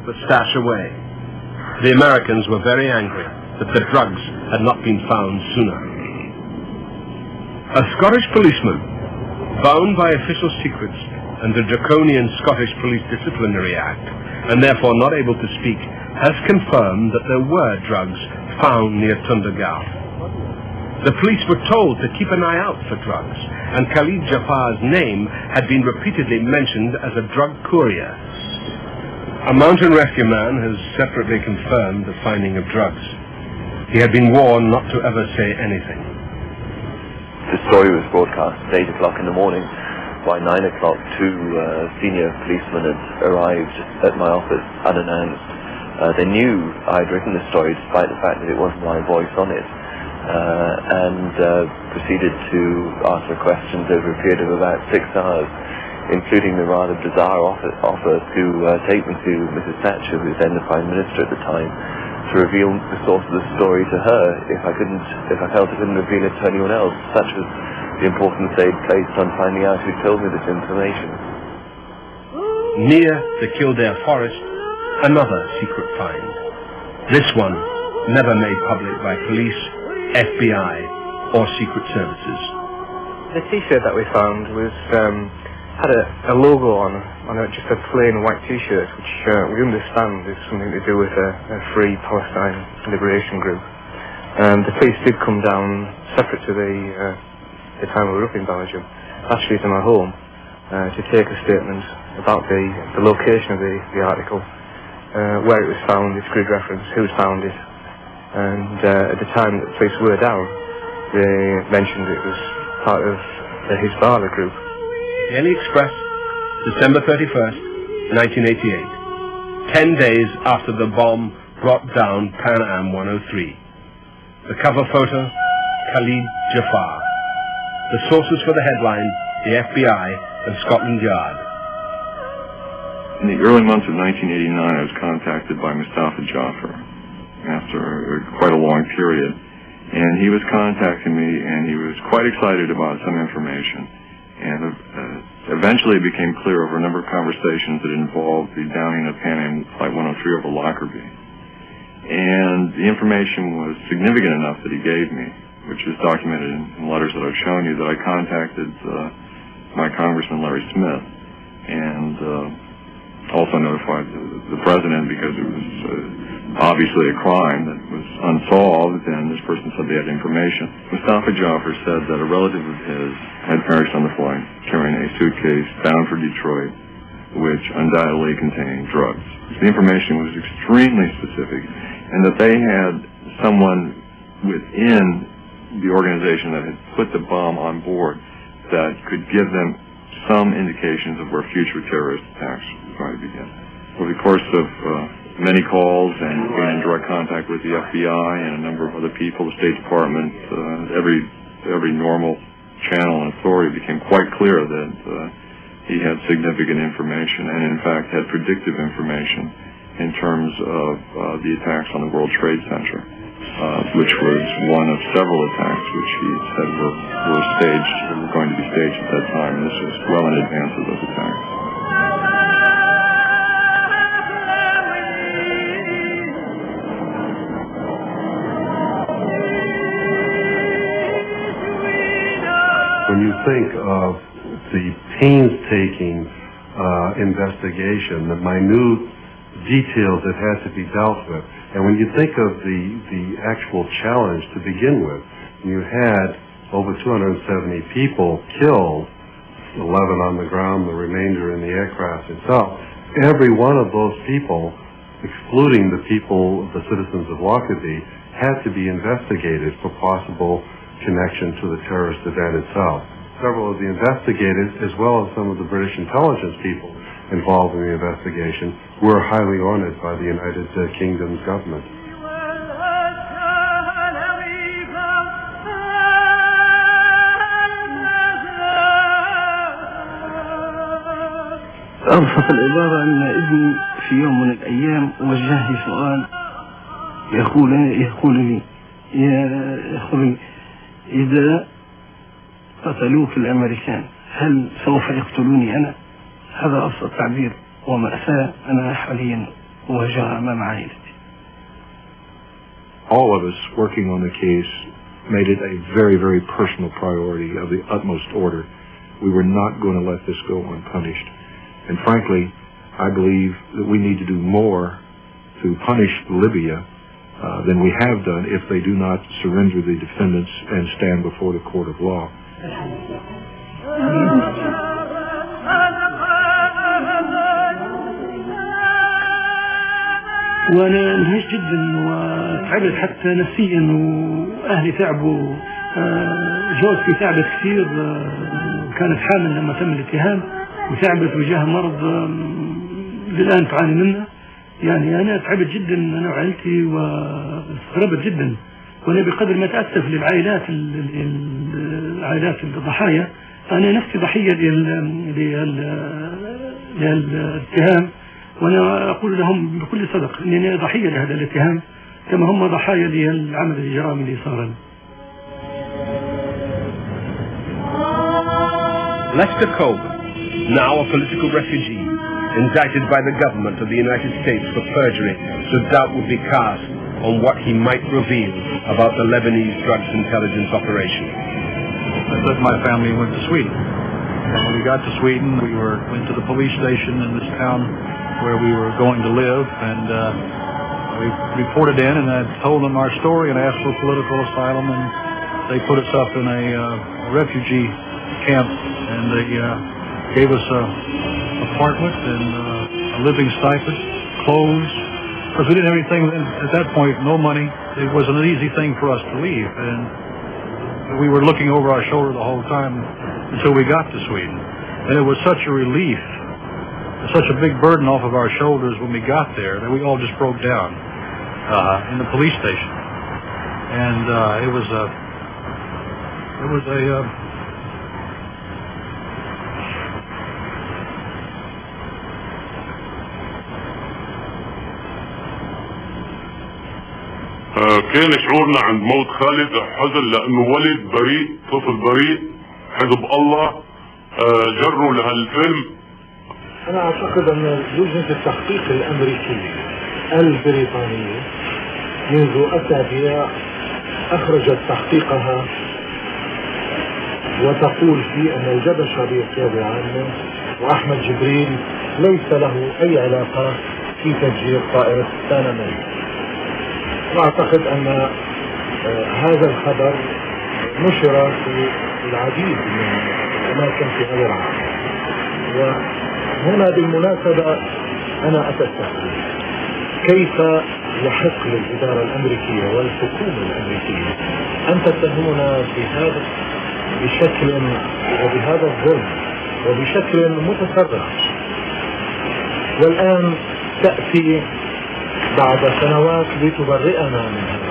the stash away. The Americans were very angry that the drugs had not been found sooner. A Scottish policeman, bound by official secrets and the draconian Scottish Police Disciplinary Act, and therefore not able to speak, has confirmed that there were drugs found near Tundergarth. The police were told to keep an eye out for drugs, and Khalid Jafar's name had been repeatedly mentioned as a drug courier. A mountain rescue man has separately confirmed the finding of drugs. He had been warned not to ever say anything. The story was broadcast at 8 o'clock in the morning. By 9 o'clock, two senior policemen had arrived at my office unannounced. They knew I had written the story despite the fact that it wasn't my voice on it, and proceeded to answer questions over a period of about 6 hours, including the rather bizarre offer to take me to Mrs. Thatcher, who was then the Prime Minister at the time, to reveal the source of the story to her if I felt I couldn't reveal it to anyone else. Such was the importance they'd placed on finding out who told me this information. Near the Kildare Forest, another secret find. This one never made public by police, FBI, or secret services. The T-shirt that we found was had a logo on it, just a plain white T-shirt, which we understand is something to do with a Free Palestine Liberation Group. The police did come down separate to the time we were up in Belgium, actually to my home, to take a statement about the location of the article, where it was found, its grid reference, who had found it, and at the time that the police were down, they mentioned it was part of the Hezbollah group. Daily Express, December 31st, 1988, 10 days after the bomb brought down Pan Am 103. The cover photo, Khalid Jafar. The sources for the headline, the FBI and Scotland Yard. In the early months of 1989, I was contacted by Mustafa Jafar after quite a long period. And he was contacting me, and he was quite excited about some information. And eventually it became clear over a number of conversations that involved the downing of Pan Am Flight 103 over Lockerbie. And the information was significant enough that he gave me, which is documented in letters that I've shown you, that I contacted my Congressman Larry Smith, and also notified the President, because it was obviously a crime that was unsolved, and this person said they had information. Mustafa Jafar said that a relative of his had perished on the flight carrying a suitcase bound for Detroit, which undoubtedly contained drugs. The information was extremely specific, and that they had someone within the organization that had put the bomb on board that could give them some indications of where future terrorist attacks were going to begin. Over the course of many calls and being in direct contact with the FBI and a number of other people, the State Department, every normal channel and authority, became quite clear that he had significant information, and in fact had predictive information in terms of the attacks on the World Trade Center, which was one of several attacks which he said were going to be staged at that time. This was well in advance of those attacks. When you think of the painstaking investigation, the minute details that had to be dealt with, and when you think of the actual challenge to begin with, you had over 270 people killed, 11 on the ground, the remainder in the aircraft itself. Every one of those people, excluding the people, the citizens of Lockerbie, had to be investigated for possible connection to the terrorist event itself. Several of the investigators, as well as some of the British intelligence people involved in the investigation, were highly honored by the United Kingdom's government. أرفق العبارة أن ابني في يوم من الأيام وجه لي سؤال يقول لي إذا قتلوك الأمريكان هل سوف يقتلوني أنا؟ هذا أبسط تعبير ومأساة أنا حاليا وجاء أمام عائلتي. All of us working on the case made it a very, very personal priority of the utmost order. We were not going to let this go unpunished. And frankly, I believe that we need to do more to punish Libya than we have done if they do not surrender the defendants and stand before the court of law. وانا انهشت جدا وتعبت حتى نفسيا واهلي تعبوا. زوجتي تعبت كثير، كانت حامل لما تم الاتهام وتعبت وجاها مرض الان تعاني منه. يعني انا تعبت جدا انا وعائلتي واستغربت جدا، وانا بقدر ما تاسف للعائلات الضحايا. انا نفسي ضحيه للاتهام، وانا اقول لهم بكل صدق انني ضحيه لهذا الاتهام كما هم ضحايا للعمل الاجرامي اللي صار. Lester Colbert, now a political refugee, indicted by the government of the United States for perjury, so doubt would be cast on what he might reveal about the Lebanese drugs intelligence operation. But my family went to Sweden. And when we got to Sweden, we went to the police station in this town where we were going to live, and we reported in, and I told them our story and asked for political asylum, and they put us up in a refugee camp, and they gave us a apartment and a living stipend, clothes, because we didn't have anything at that point, no money. It wasn't an easy thing for us to leave, and we were looking over our shoulder the whole time until we got to Sweden. And it was such a relief, such a big burden off of our shoulders when we got there that we all just broke down in the police station. And it was a كان شعورنا عند موت خالد حزن لانه ولد بريء، طفل بريء، حزب الله جروا لهالفيلم. انا اعتقد ان لجنة التحقيق الامريكية البريطانية منذ اسابيع اخرجت تحقيقها وتقول فيه ان الجبشة بقيادة عامة واحمد جبريل ليس له اي علاقة في تفجير طائرة بانامي. واعتقد ان هذا الخبر نشر في العديد من الاماكن في هذا العالم. وهنا بالمناسبة انا اتساءل كيف يحق للادارة الامريكية والحكومة الامريكية ان تتهمنا بهذا بشكل وبهذا الظلم وبشكل متسرع، والان تأتي بعد سنوات لتبرئنا من هذا.